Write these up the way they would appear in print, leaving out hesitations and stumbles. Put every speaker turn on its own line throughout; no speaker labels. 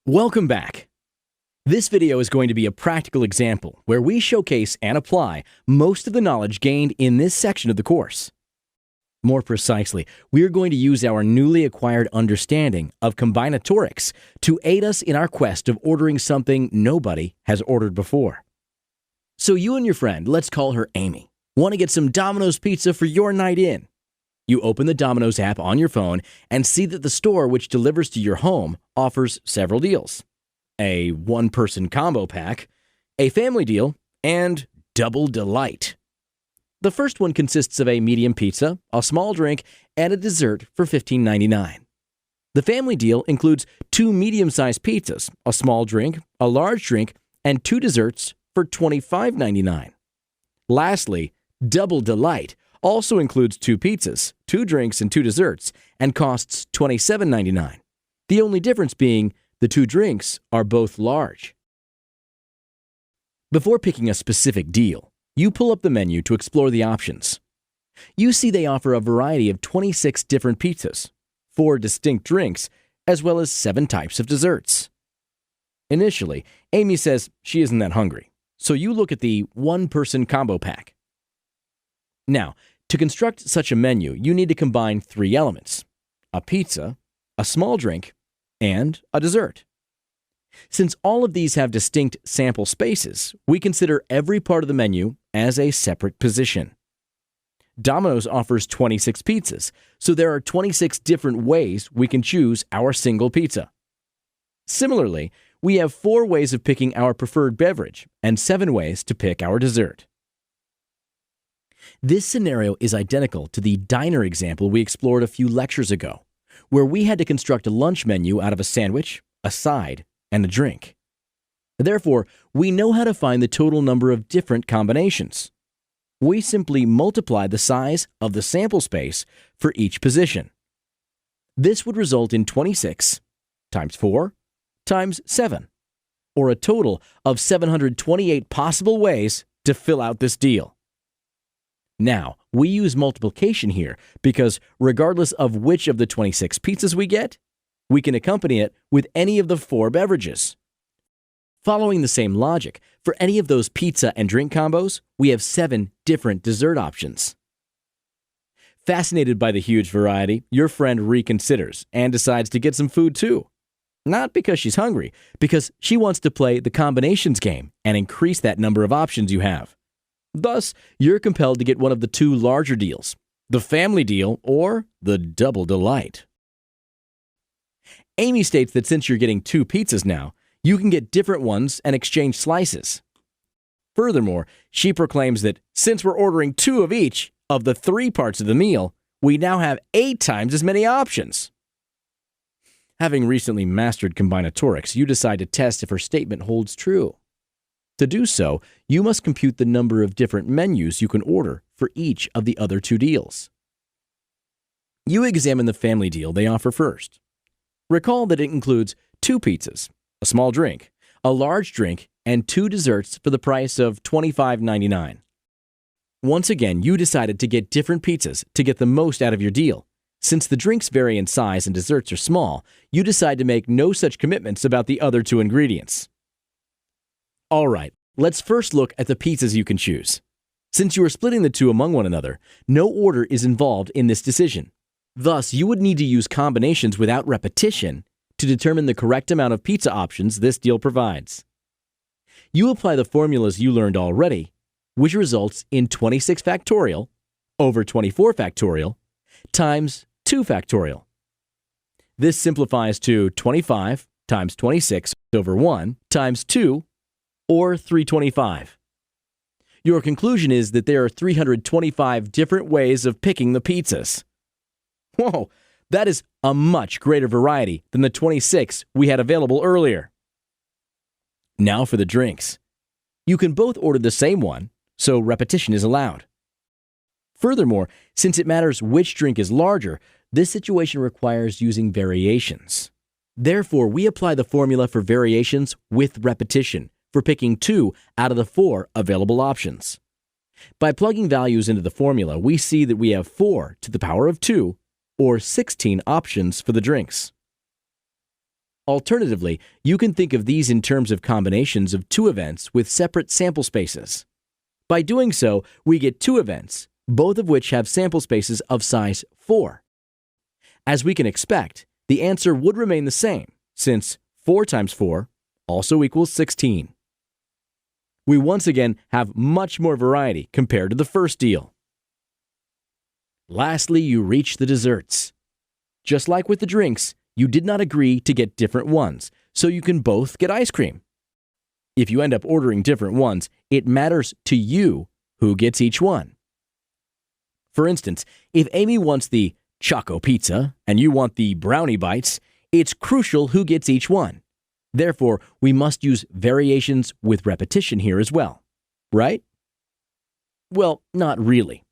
Welcome back. This video is going to be a practical example where we showcase and apply most of the knowledge gained in this section of the course. More precisely, we are going to use our newly acquired understanding of combinatorics to aid us in our quest of ordering something nobody has ordered before. So you and your friend, let's call her Amy, want to get some Domino's pizza for your night in. You open the Domino's app on your phone and see that the store which delivers to your home offers several deals. A one-person combo pack, a family deal, and Double Delight. The first one consists of a medium pizza, a small drink, and a dessert for $15.99. The family deal includes 2 medium-sized pizzas, a small drink, a large drink, and 2 desserts for $25.99. Lastly, Double Delight also includes 2 pizzas, 2 drinks, and 2 desserts, and costs $27.99. The only difference being the 2 drinks are both large. Before picking a specific deal, you pull up the menu to explore the options. You see they offer a variety of 26 different pizzas, 4 distinct drinks, as well as 7 types of desserts. Initially, Amy says she isn't that hungry, so you look at the one-person combo pack. Now, to construct such a menu, you need to combine 3 elements: a pizza, a small drink, and a dessert. Since all of these have distinct sample spaces, we consider every part of the menu as a separate position. Domino's offers 26 pizzas, so there are 26 different ways we can choose our single pizza. Similarly, we have 4 ways of picking our preferred beverage and 7 ways to pick our dessert. This scenario is identical to the diner example we explored a few lectures ago, where we had to construct a lunch menu out of a sandwich, a side, and a drink. Therefore, we know how to find the total number of different combinations. We simply multiply the size of the sample space for each position. This would result in 26 times 4 times 7, or a total of 728 possible ways to fill out this deal. Now, we use multiplication here because regardless of which of the 26 pizzas we get, we can accompany it with any of the 4 beverages. Following the same logic, for any of those pizza and drink combos, we have 7 different dessert options. Fascinated by the huge variety, your friend reconsiders and decides to get some food too. Not because she's hungry, because she wants to play the combinations game and increase that number of options you have. Thus, you're compelled to get one of the 2 larger deals, the family deal or the Double Delight. Amy states that since you're getting 2 pizzas now, you can get different ones and exchange slices. Furthermore, she proclaims that since we're ordering 2 of each of the 3 parts of the meal, we now have 8 times as many options. Having recently mastered combinatorics, you decide to test if her statement holds true. To do so, you must compute the number of different menus you can order for each of the other 2 deals. You examine the family deal they offer first. Recall that it includes 2 pizzas, a small drink, a large drink, and 2 desserts for the price of $25.99. Once again, you decided to get different pizzas to get the most out of your deal. Since the drinks vary in size and desserts are small, you decide to make no such commitments about the other 2 ingredients. All right, let's first look at the pizzas you can choose. Since you are splitting the 2 among one another, no order is involved in this decision. Thus, you would need to use combinations without repetition to determine the correct amount of pizza options this deal provides. You apply the formulas you learned already, which results in 26 factorial over 24 factorial times 2 factorial. This simplifies to 25 times 26 over 1 times 2, or 325. Your conclusion is that there are 325 different ways of picking the pizzas. Whoa, that is a much greater variety than the 26 we had available earlier. Now for the drinks. You can both order the same one, so repetition is allowed. Furthermore, since it matters which drink is larger, this situation requires using variations. Therefore, we apply the formula for variations with repetition for picking 2 out of the 4 available options. By plugging values into the formula, we see that we have 4 to the power of 2, or 16 options for the drinks. Alternatively, you can think of these in terms of combinations of two events with separate sample spaces. By doing so, we get two events, both of which have sample spaces of size 4. As we can expect, the answer would remain the same, since 4 times 4 also equals 16. We once again have much more variety compared to the first deal. Lastly, you reach the desserts. Just like with the drinks, you did not agree to get different ones, so you can both get ice cream. If you end up ordering different ones, it matters to you who gets each one. For instance, if Amy wants the Choco Pizza and you want the Brownie Bites, it's crucial who gets each one. Therefore, we must use variations with repetition here as well, right? Well, not really.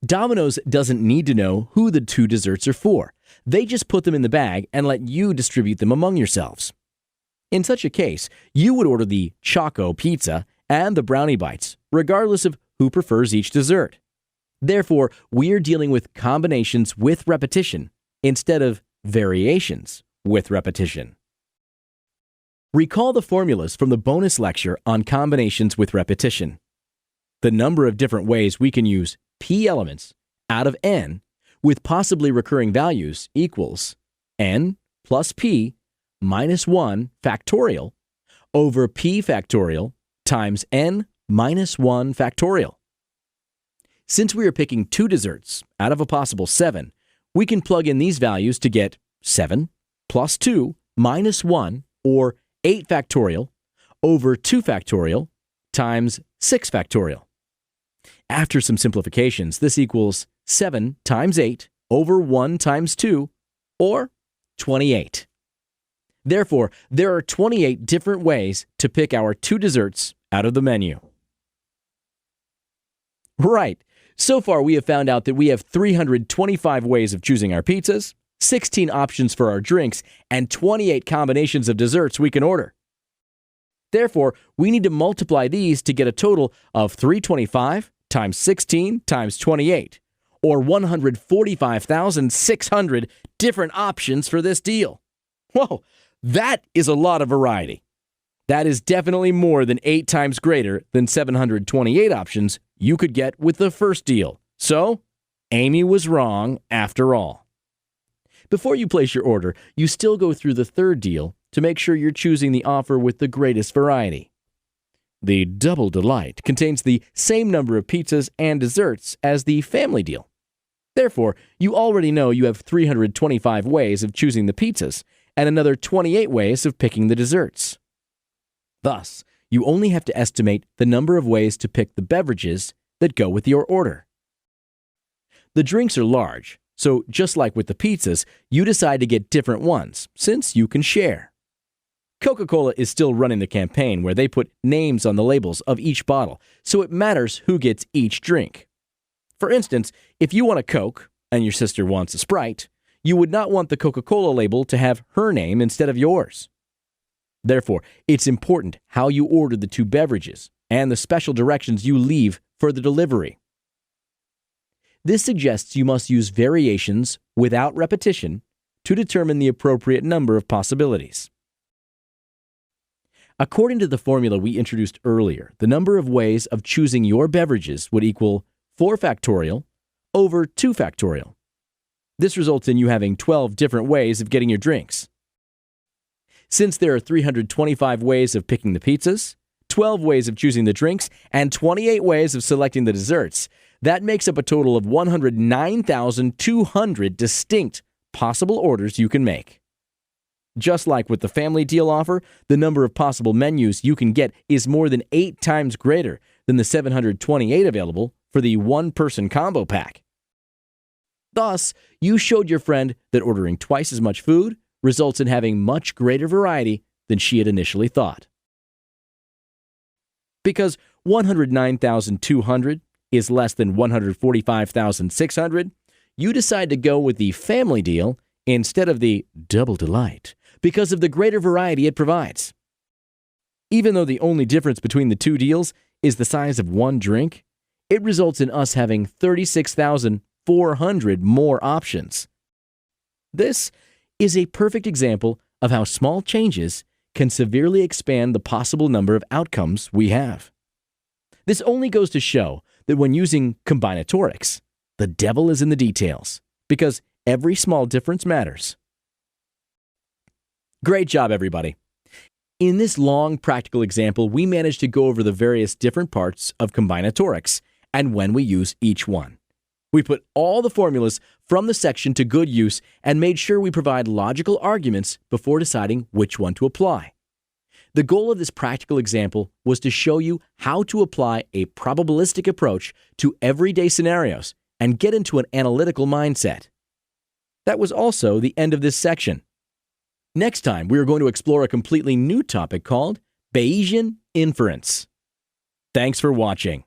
Domino's doesn't need to know who the two desserts are for. They just put them in the bag and let you distribute them among yourselves. In such a case, you would order the Choco Pizza and the Brownie Bites, regardless of who prefers each dessert. Therefore, we're dealing with combinations with repetition instead of variations with repetition. Recall the formulas from the bonus lecture on combinations with repetition. The number of different ways we can use p elements out of n with possibly recurring values equals n plus p minus 1 factorial over p factorial times n minus 1 factorial. Since we are picking two desserts out of a possible 7, we can plug in these values to get 7 plus 2 minus 1, or 8 factorial, over 2 factorial times 6 factorial. After some simplifications, this equals 7 times 8 over 1 times 2, or 28. Therefore, there are 28 different ways to pick our two desserts out of the menu. Right. So far, we have found out that we have 325 ways of choosing our pizzas, 16 options for our drinks, and 28 combinations of desserts we can order. Therefore, we need to multiply these to get a total of 325 times 16 times 28, or 145,600 different options for this deal. Whoa, that is a lot of variety. That is definitely more than 8 times greater than 728 options you could get with the first deal. So, Amy was wrong after all. Before you place your order, you still go through the third deal to make sure you're choosing the offer with the greatest variety. The Double Delight contains the same number of pizzas and desserts as the family deal. Therefore, you already know you have 325 ways of choosing the pizzas and another 28 ways of picking the desserts. Thus, you only have to estimate the number of ways to pick the beverages that go with your order. The drinks are large, so just like with the pizzas, you decide to get different ones since you can share. Coca-Cola is still running the campaign where they put names on the labels of each bottle, so it matters who gets each drink. For instance, if you want a Coke and your sister wants a Sprite, you would not want the Coca-Cola label to have her name instead of yours. Therefore, it's important how you order the two beverages and the special directions you leave for the delivery. This suggests you must use variations without repetition to determine the appropriate number of possibilities. According to the formula we introduced earlier, the number of ways of choosing your beverages would equal 4 factorial over 2 factorial. This results in you having 12 different ways of getting your drinks. Since there are 325 ways of picking the pizzas, 12 ways of choosing the drinks, and 28 ways of selecting the desserts, that makes up a total of 109,200 distinct possible orders you can make. Just like with the family deal offer, the number of possible menus you can get is more than 8 times greater than the 728 available for the one-person combo pack. Thus, you showed your friend that ordering twice as much food results in having much greater variety than she had initially thought. Because 109,200 is less than 145,600, you decide to go with the family deal instead of the Double Delight because of the greater variety it provides. Even though the only difference between the two deals is the size of one drink, it results in us having 36,400 more options. This is a perfect example of how small changes can severely expand the possible number of outcomes we have. This only goes to show that when using combinatorics, the devil is in the details, because every small difference matters. Great job, everybody. In this long practical example, we managed to go over the various different parts of combinatorics and when we use each one. We put all the formulas from the section to good use and made sure we provide logical arguments before deciding which one to apply. The goal of this practical example was to show you how to apply a probabilistic approach to everyday scenarios and get into an analytical mindset. That was also the end of this section. Next time, we are going to explore a completely new topic called Bayesian inference. Thanks for watching.